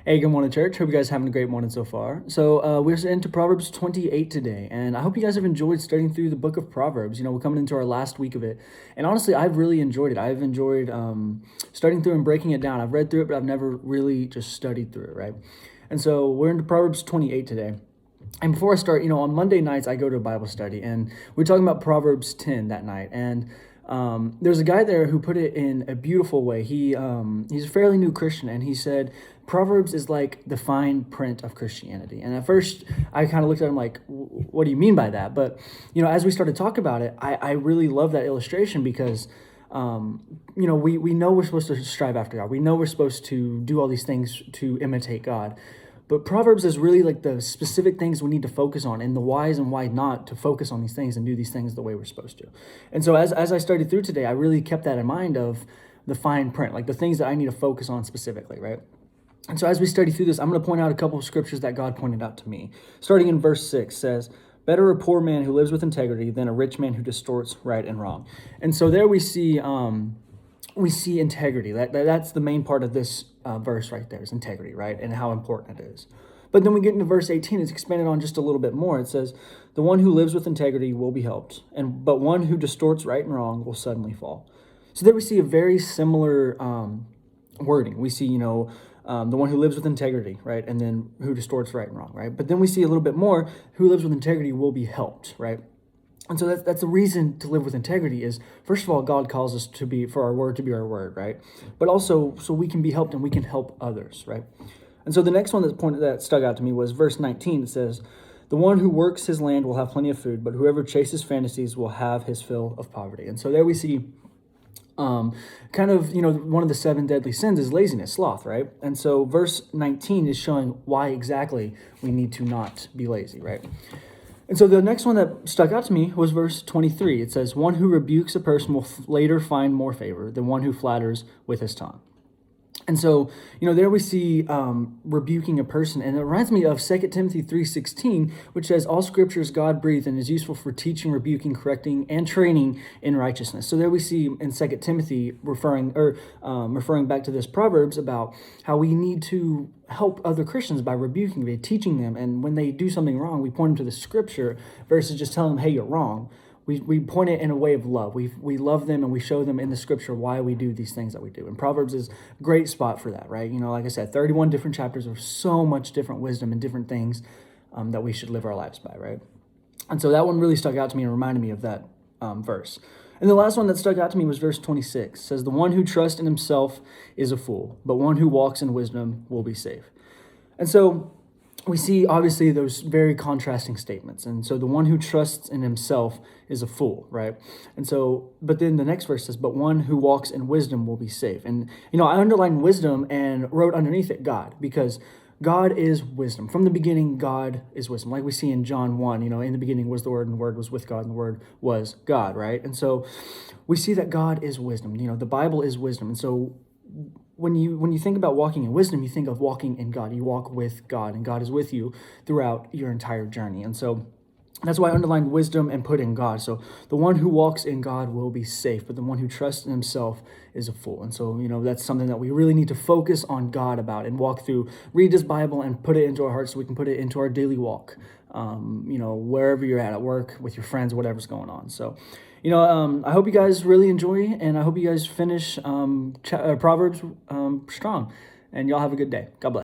Hey, good morning, church. Hope you guys are having a great morning so far. So we're into Proverbs 28 today, and I hope you guys have enjoyed studying through the book of Proverbs. We're coming into our last week of it, and honestly, I've really enjoyed it. I've enjoyed studying through and breaking it down. I've read through it, but I've never really just studied through it, right? And so we're into Proverbs 28 today. And before I start, on Monday nights, I go to a Bible study, and we're talking about Proverbs 10 that night. And there's a guy there who put it in a beautiful way. He's a fairly new Christian, and he said, Proverbs is like the fine print of Christianity. And at first, I kind of looked at him like, what do you mean by that? But, as we started to talk about it, I really love that illustration because we know we're supposed to strive after God. We know we're supposed to do all these things to imitate God. But Proverbs is really like the specific things we need to focus on and the whys and why not to focus on these things and do these things the way we're supposed to. And so as I studied through today, I really kept that in mind of the fine print, like the things that I need to focus on specifically, right? And so as we study through this, I'm going to point out a couple of scriptures that God pointed out to me. Starting in verse 6 says, better a poor man who lives with integrity than a rich man who distorts right and wrong. And so there we see integrity. That's the main part of this verse right there is integrity, right? And how important it is. But then we get into verse 18, it's expanded on just a little bit more. It says, the one who lives with integrity will be helped, but one who distorts right and wrong will suddenly fall. So there we see a very similar wording. We see, the one who lives with integrity, right? And then who distorts right and wrong, right? But then we see a little bit more, who lives with integrity will be helped, right? And so that's the reason to live with integrity is, first of all, God calls us for our word to be our word, right? But also so we can be helped and we can help others, right? And so the next one that stuck out to me was verse 19. It says, the one who works his land will have plenty of food, but whoever chases fantasies will have his fill of poverty. And so there we see one of the 7 deadly sins is laziness, sloth, right? And so verse 19 is showing why exactly we need to not be lazy, right? And so the next one that stuck out to me was verse 23. It says, one who rebukes a person will later find more favor than one who flatters with his tongue. And so, there we see rebuking a person. And it reminds me of 2 Timothy 3:16, which says, all scripture is God-breathed and is useful for teaching, rebuking, correcting, and training in righteousness. So there we see in 2 Timothy referring back to this Proverbs about how we need to help other Christians by rebuking, by teaching them. And when they do something wrong, we point them to the scripture versus just telling them, hey, you're wrong. We point it in a way of love. We love them and we show them in the scripture why we do these things that we do. And Proverbs is a great spot for that, right? Like I said, 31 different chapters of so much different wisdom and different things that we should live our lives by, right? And so that one really stuck out to me and reminded me of that verse. And the last one that stuck out to me was verse 26. It says, the one who trusts in himself is a fool, but one who walks in wisdom will be safe. And so we see, obviously, those very contrasting statements. And so the one who trusts in himself is a fool, right? And so, but then the next verse says, but one who walks in wisdom will be safe. And, I underlined wisdom and wrote underneath it God, because God is wisdom. From the beginning, God is wisdom. Like we see in John 1, in the beginning was the Word, and the Word was with God, and the Word was God, right? And so we see that God is wisdom. The Bible is wisdom. And so when you think about walking in wisdom, you think of walking in God. You walk with God, and God is with you throughout your entire journey. And so that's why I underlined wisdom and put in God. So the one who walks in God will be safe, but the one who trusts in himself is a fool. And so, that's something that we really need to focus on God about and walk through, read this Bible and put it into our hearts so we can put it into our daily walk, wherever you're at work, with your friends, whatever's going on. So, I hope you guys really enjoy, and I hope you guys finish Proverbs strong, and y'all have a good day. God bless.